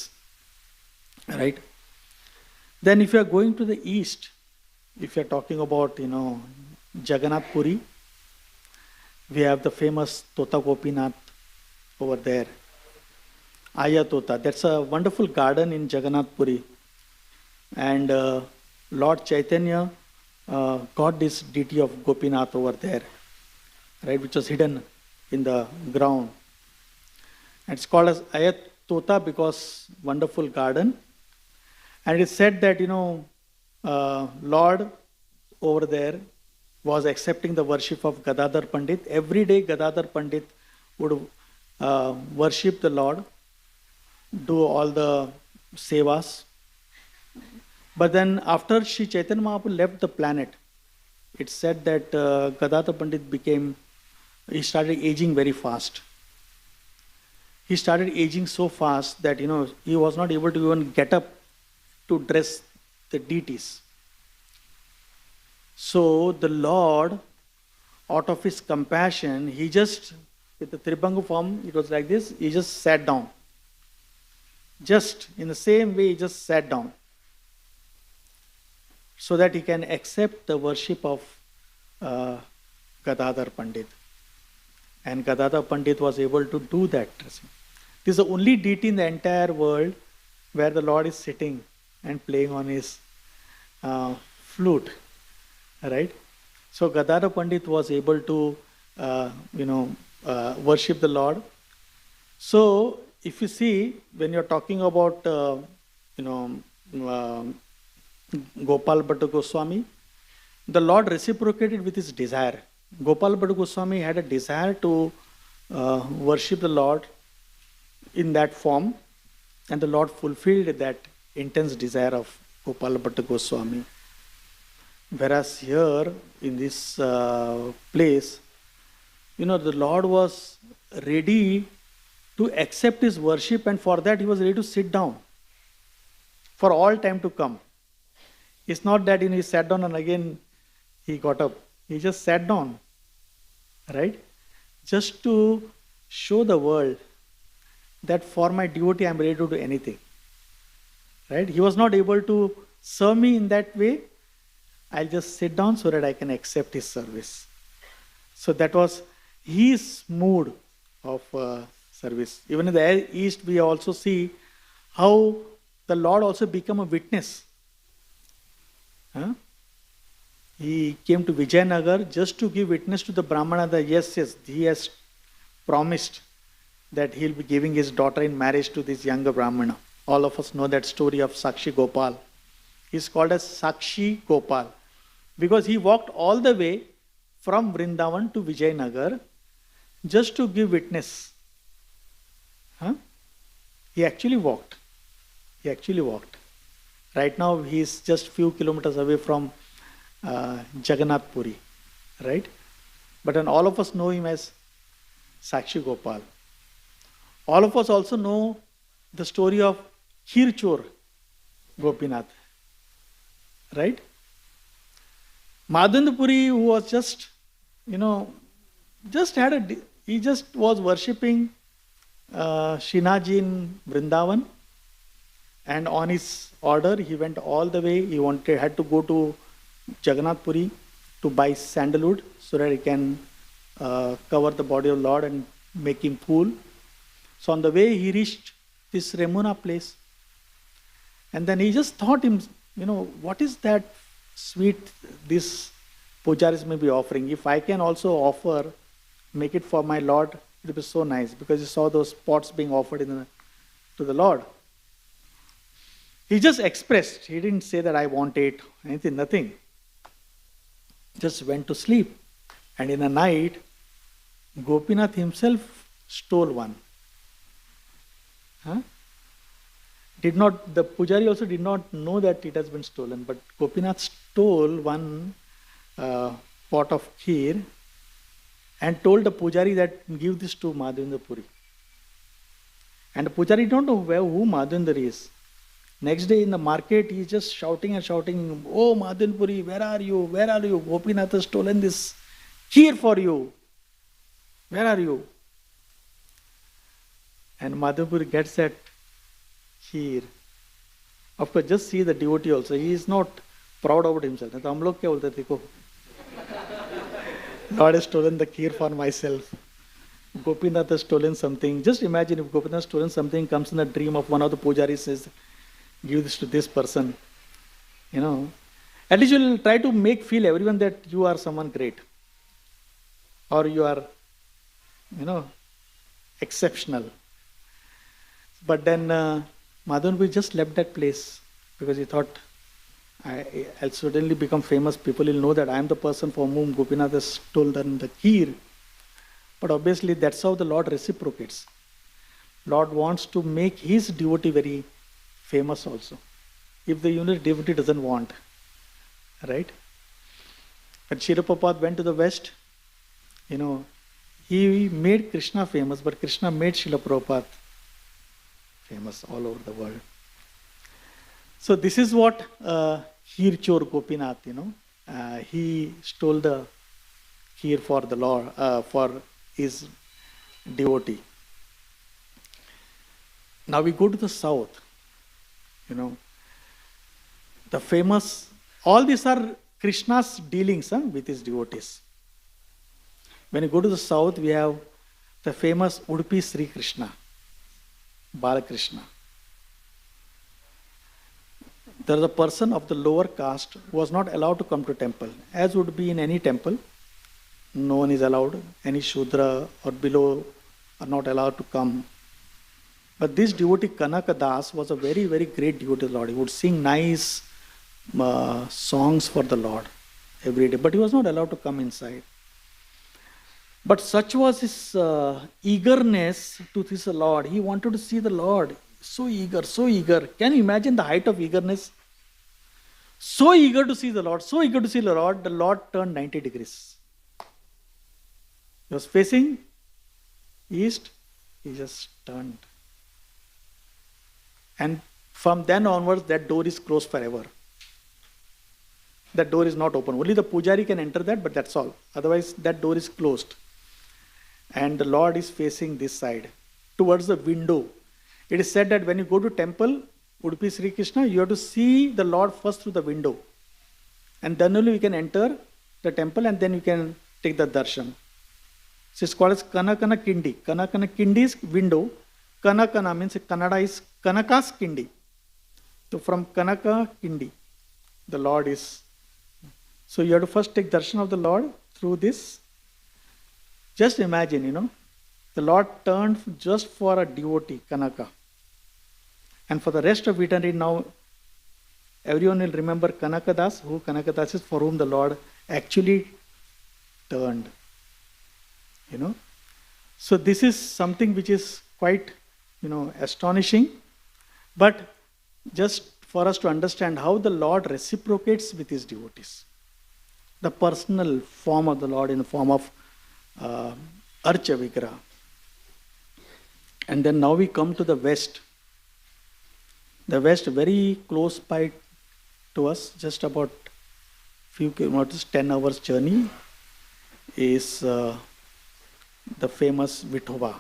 right? Then if you are going to the east, if you are talking about, Jagannath Puri, We have the famous Tota Gopinath over there. Aya Tota. That's a wonderful garden in Jagannath Puri. And Lord Chaitanya got this deity of Gopinath over there, right, which was hidden in the ground. And it's called as Aya Tota because wonderful garden. And it is said that, Lord over there was accepting the worship of Gadadhar Pandit. Every day Gadadhar Pandit would worship the Lord, do all the sevas. But then after Sri Chaitanya Mahaprabhu left the planet, it said that Gadadhar Pandit he started aging very fast. He started aging so fast that, he was not able to even get up to dress the deities. So the Lord, out of his compassion, he just, with the Tribhanga form, it was like this, he just sat down. Just in the same way, he just sat down, so that he can accept the worship of Gadadhar Pandit. And Gadadhar Pandit was able to do that. This is the only deity in the entire world where the Lord is sitting and playing on his flute. Right? So Gadadhar Pandit was able to, worship the Lord. So if you see, when you're talking about, Gopal Bhatta Goswami, the Lord reciprocated with his desire. Gopal Bhatta Goswami had a desire to worship the Lord in that form, and the Lord fulfilled that intense desire of Gopal Bhatta Goswami. Whereas here, in this place, the Lord was ready to accept his worship, and for that he was ready to sit down for all time to come. It's not that he sat down and again he got up. He just sat down, right? Just to show the world that for my devotee I am ready to do anything. Right? He was not able to serve me in that way. I'll just sit down so that I can accept his service. So that was his mood of service. Even in the East, we also see how the Lord also became a witness. He came to Vijayanagar just to give witness to the Brahmana that yes, he has promised that he'll be giving his daughter in marriage to this younger Brahmana. All of us know that story of Sakshi Gopal. He's called as Sakshi Gopal because he walked all the way from Vrindavan to Vijayanagar just to give witness. He actually walked. Right now he is just few kilometers away from Jagannath Puri, right? But then all of us know him as Sakshi Gopal. All of us also know the story of Khirchor Gopinath, right? Madhavendra Puri, who was just, he just was worshipping Srinathji in Vrindavan, and on his order he went all the way. He had to go to Jagannath Puri to buy sandalwood so that he can cover the body of Lord and make him cool. So on the way he reached this Remuna place, and then he just thought what is that sweet this pujaris may be offering? If I can also offer, make it for my Lord, it will be so nice, because he saw those pots being offered to the Lord. He just expressed. He didn't say that I want it, anything, nothing. Just went to sleep. And in the night, Gopinath himself stole one. The Pujari also did not know that it has been stolen, but Gopinath stole one pot of kheer and told the Pujari that give this to Madhavendra Puri. And the Pujari don't know who Madhavendra is. Next day in the market, he is just shouting and shouting, "Oh Madhavendra Puri, where are you? Where are you? Gopinath has stolen this kheer for you. Where are you?" And Madhavendra Puri gets that kheer. Of course, just see the devotee also. He is not proud about himself. हम लोग क्या बोलते थे को Lord has stolen the kheer for myself. Gopinath has stolen something. Just imagine if Gopinath has stolen something, comes in the dream of one of the pujaris, says, give this to this person. At least you will try to make feel everyone that you are someone great. Or you are, exceptional. But then Madhavan just left that place because he thought, I'll suddenly become famous. People will know that I am the person for whom Gopinath has stolen the kheer. But obviously that's how the Lord reciprocates. Lord wants to make his devotee very famous also. If the devotee doesn't want. Right? When Srila Prabhupada went to the West, he made Krishna famous, but Krishna made Srila Prabhupada famous all over the world. So this is what Kheer Chor Gopinath, he stole the kheer for the Lord, for his devotee. Now we go to the south, the famous, all these are Krishna's dealings with his devotees. When you go to the south, we have the famous Udupi Sri Krishna, Balakrishna. There is a person of the lower caste who was not allowed to come to temple, as would be in any temple. No one is allowed, any Shudra or below are not allowed to come. But this devotee Kanaka Das was a very, very great devotee of the Lord. He would sing nice songs for the Lord every day, but he was not allowed to come inside. But such was his eagerness to this Lord. He wanted to see the Lord. So eager, so eager. Can you imagine the height of eagerness? So eager to see the Lord, so eager to see the Lord turned 90 degrees. He was facing east, he just turned. And from then onwards, that door is closed forever. That door is not open. Only the pujari can enter that, but that's all. Otherwise, that door is closed. And the Lord is facing this side, towards the window. It is said that when you go to temple, Udupi Sri Krishna, you have to see the Lord first through the window. And then only you can enter the temple and then you can take the darshan. So it's called as Kanakana Kindi. Kanakana Kindi is window. Kanakana means Kannada is Kanaka's Kindi. So from Kanaka Kindi, the Lord is. So you have to first take darshan of the Lord through this. Just imagine, the Lord turned just for a devotee, Kanaka. And for the rest of eternity now, everyone will remember Kanaka Das, who Kanaka Das is, for whom the Lord actually turned. So this is something which is quite, astonishing. But just for us to understand how the Lord reciprocates with his devotees. The personal form of the Lord in the form of Archa Vigraha. And then now we come to the west. The west, very close by to us, just about few kilometers, 10 hours journey, is the famous Vithoba.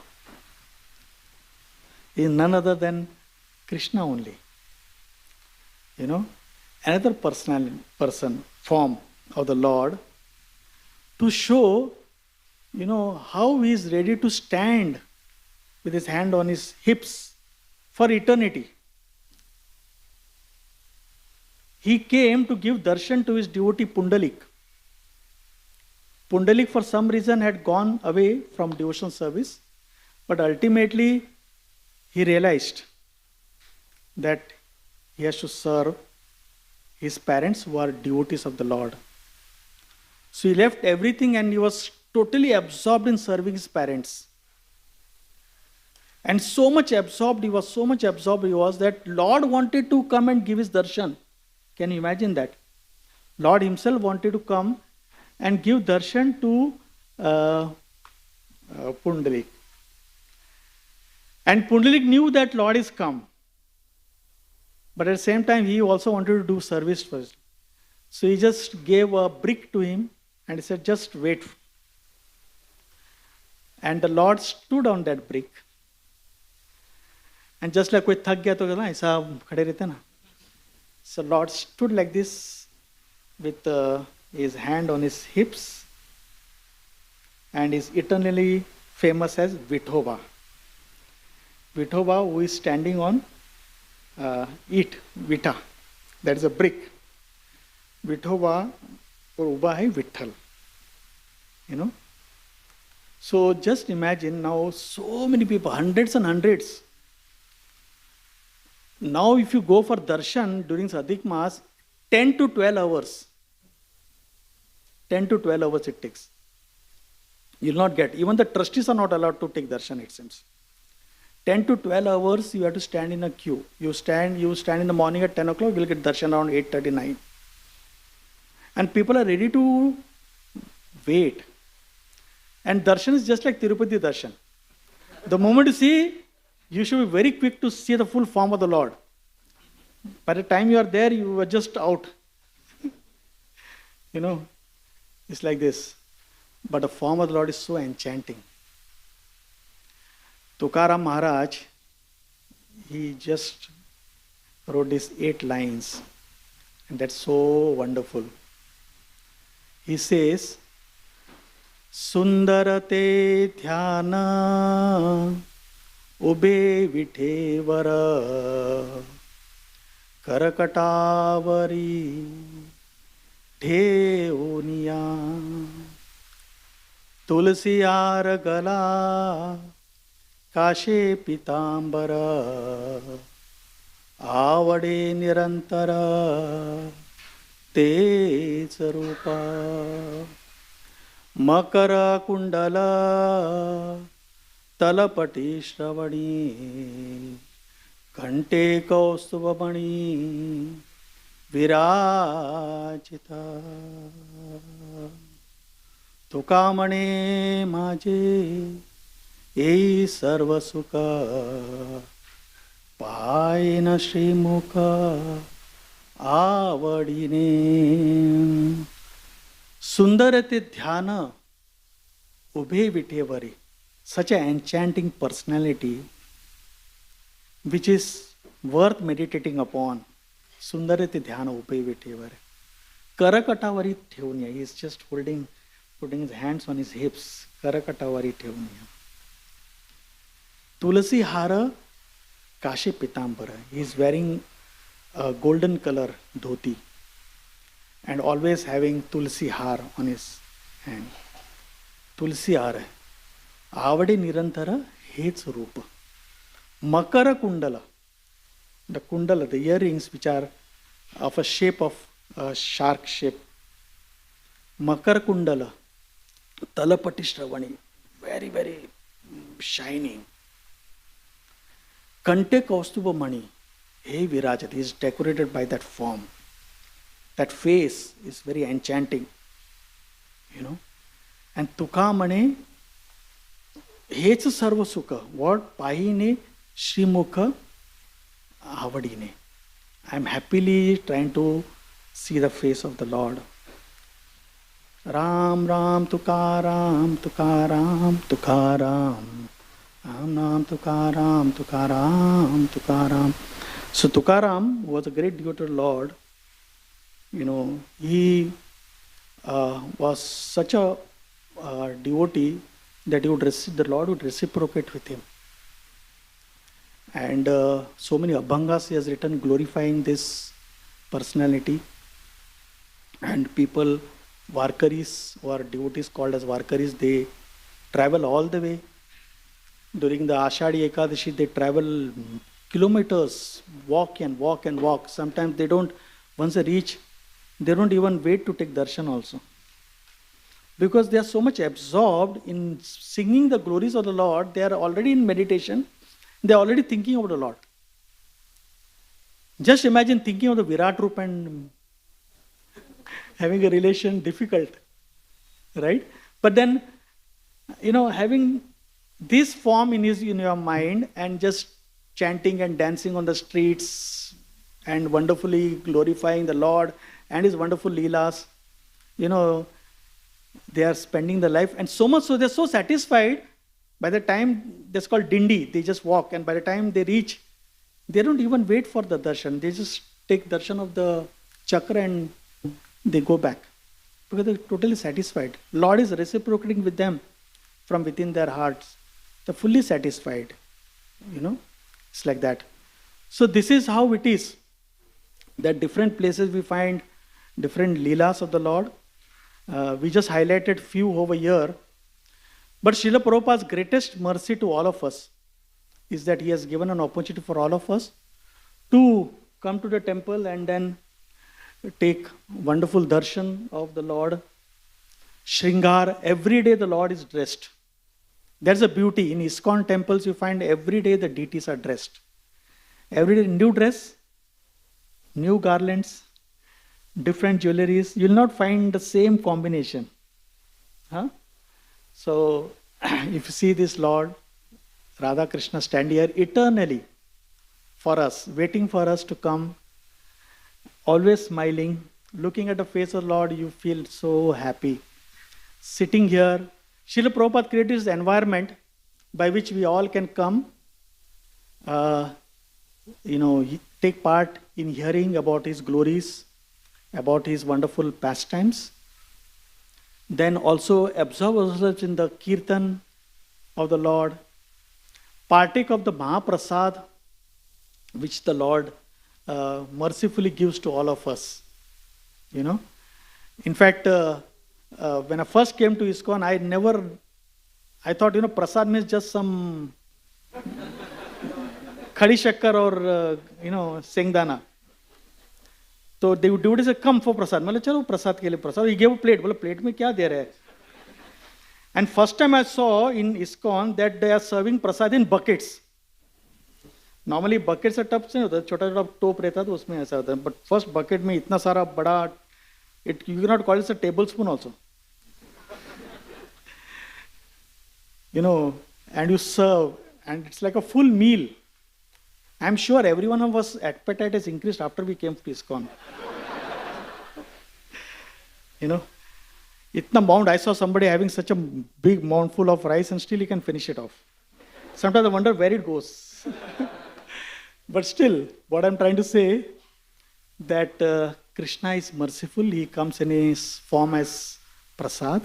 Is none other than Krishna only. Another form of the Lord to show, how he is ready to stand with his hand on his hips for eternity. He came to give darshan to his devotee Pundalik. Pundalik for some reason had gone away from devotional service, but ultimately he realized that he has to serve his parents who are devotees of the Lord. So he left everything and he was totally absorbed in serving his parents. And so much absorbed he was that Lord wanted to come and give his darshan. Can you imagine that? Lord himself wanted to come and give darshan to Pundalik. And Pundalik knew that Lord is come. But at the same time, he also wanted to do service first. So he just gave a brick to him and he said, just wait. And the Lord stood on that brick. And just like कोई थक गया तो ना ऐसा खड़े रहते ना. So Lord stood like this with his hand on his hips and is eternally famous as Vithoba. Vithoba, who is standing on Vita, that is a brick. Vithoba or Uba hai Vitthal. So just imagine now so many people, hundreds and hundreds. Now if you go for darshan during Sadhik Maas, 10 to 12 hours. 10 to 12 hours it takes. You will not get. Even the trustees are not allowed to take darshan, it seems. 10 to 12 hours you have to stand in a queue. You stand in the morning at 10 o'clock, you will get darshan around 8:39. And people are ready to wait. And darshan is just like Tirupati darshan. The moment you see, you should be very quick to see the full form of the Lord. By the time you are there, you are just out. It's like this. But the form of the Lord is so enchanting. Tukaram Maharaj, he just wrote these 8 lines. And that's so wonderful. He says, Sundarate dhyana ube vithevara karakatavari dheoniya tulsiyar gala kashe pitambara avade nirantara te sarupa Makara kundala talapati shravani Kante kaustubamani virajita Tukamane maje ei sarva sukha Paina Srimukha avadine Sundarate dhyana ubhe vitevari. Such an enchanting personality which is worth meditating upon. Sundarate dhyana ubhe vitevari. Karakatavari theonia. He is just putting his hands on his hips. Karakatavari theonia. Tulasi hara kashe pitambara. He is wearing a golden color dhoti. And always having tulsi har on his hand. Tulsi har hai. Avade nirantara hets rupa. Makara kundala. The kundala, the earrings which are of a shape of a shark shape. Makara kundala. Talapati shravani. Very, very shining. Kante kaustuba mani. Hey Virajat. He is decorated by that form. That face is very enchanting, And Tukamane Hecha Sarva Sukha. What? Pahine Srimukha Avadine. I am happily trying to see the face of the Lord. Ram Ram Tukaram Tukaram Tukaram Ram Ram Tukaram Tukaram Tukaram. So Tukaram was a great devotee of the Lord. He was such a devotee that the Lord would reciprocate with him. And so many abhangas he has written glorifying this personality. And people, Varkaris, or devotees called as Varkaris, they travel all the way. During the Ashadi Ekadashi, they travel kilometers, walk and walk and walk. Sometimes they don't, once they reach, they don't even wait to take darshan also. Because they are so much absorbed in singing the glories of the Lord, they are already in meditation, they are already thinking of the Lord. Just imagine thinking of the Virat Rup and having a relation difficult, right? But then, having this form in your mind and just chanting and dancing on the streets and wonderfully glorifying the Lord and his wonderful leelas, they are spending their life, and so much so they're so satisfied. By the time, that's called dindi, they just walk, and by the time they reach, they don't even wait for the darshan. They just take darshan of the chakra and they go back because they're totally satisfied. Lord is reciprocating with them from within their hearts, they're fully satisfied. It's like that. So this is how it is. That different places we find different leelas of the Lord. We just highlighted few over here. But Srila Prabhupada's greatest mercy to all of us is that he has given an opportunity for all of us to come to the temple and then take wonderful darshan of the Lord. Shringar, every day the Lord is dressed. There's a beauty. In ISKCON temples you find every day the deities are dressed. Every day new dress, new garlands, different jewelries. You will not find the same combination. So, if you see this Lord, Radha Krishna stand here eternally for us, waiting for us to come, always smiling, looking at the face of the Lord, you feel so happy. Sitting here, Srila Prabhupada created this environment by which we all can come, take part in hearing about his glories, about his wonderful pastimes. Then also absorb ourselves in the kirtan of the Lord, partake of the Mahaprasad, which the Lord mercifully gives to all of us. In fact, when I first came to ISKCON, I thought, prasad means just some khadi shakkar or, sengdana. So they would do it, say, come for prasad. I said, chalo prasad ke liye prasad. He gave a plate. Bola, plate mein kya de rahe hai? And first time I saw in ISKCON that they are serving prasad in buckets. Normally buckets are tubs नहीं होता, छोटा-छोटा टोप रहता है तो उसमें ऐसा होता है. But first bucket में इतना सारा बड़ा, you cannot call it a tablespoon also. And you serve, and it's like a full meal. I'm sure every one of us appetite has increased after we came to ISKCON. Itna mound, I saw somebody having such a big mound full of rice and still he can finish it off. Sometimes I wonder where it goes. But still, what I'm trying to say, that Krishna is merciful. He comes in his form as prasad.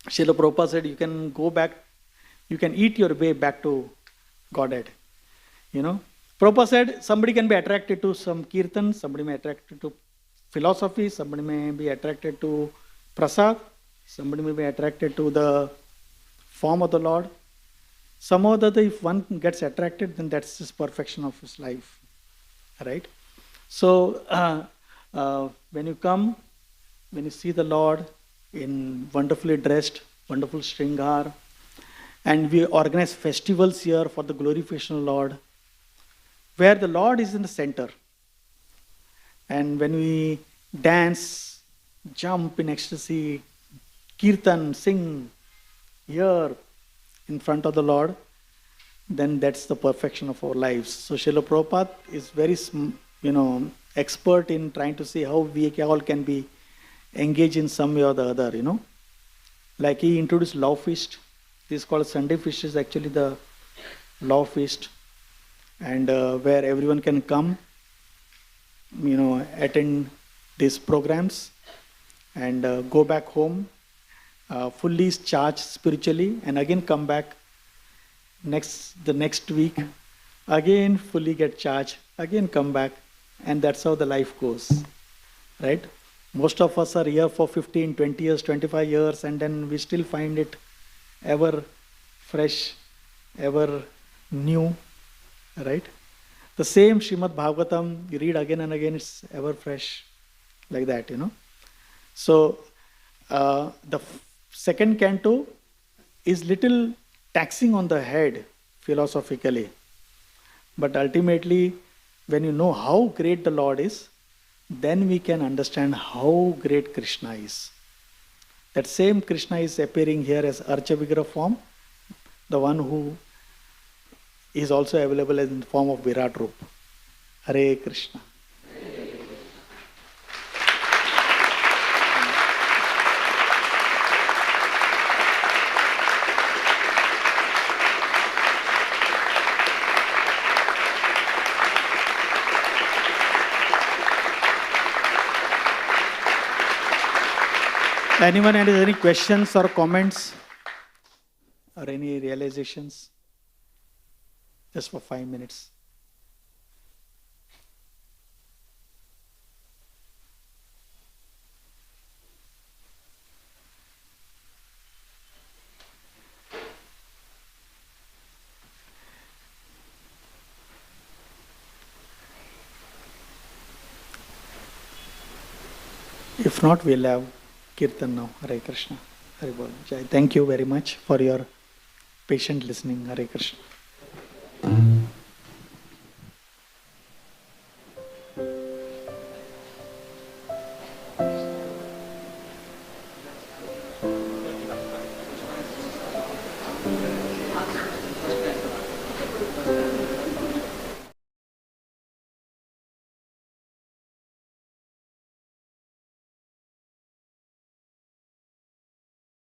Srila Prabhupada said, you can go back, you can eat your way back to Godhead. Prabhupada said, somebody can be attracted to some kirtan, somebody may be attracted to philosophy, somebody may be attracted to prasad, somebody may be attracted to the form of the Lord. Somehow or other, if one gets attracted, then that's his perfection of his life. Right? So, when you come, when you see the Lord in wonderfully dressed, wonderful shringar, and we organize festivals here for the glorification of the Lord, where the Lord is in the center. And when we dance, jump in ecstasy, kirtan, sing here in front of the Lord, then that's the perfection of our lives. So Srila Prabhupada is very, expert in trying to see how we all can be engaged in some way or the other, Like he introduced love feast. This is called Sunday feast, is actually the love feast. And where everyone can come, attend these programs and go back home, fully charged spiritually, and again come back the next week, again fully get charged, again come back, and that's how the life goes, right? Most of us are here for 15, 20 years, 25 years, and then we still find it ever fresh, ever new, right? The same Srimad Bhagavatam, you read again and again, it's ever fresh, like that, So, the second canto is little taxing on the head philosophically. But ultimately, when you know how great the Lord is, then we can understand how great Krishna is. That same Krishna is appearing here as Archa Vigraha form, the one who is also available in the form of Virat Rup. Hare Krishna. Anyone has any questions or comments? or any realizations? Just for 5 minutes. If not, we'll have Kirtan now. Hare Krishna. Hare Bol. Jai. Thank you very much for your patient listening. Hare Krishna.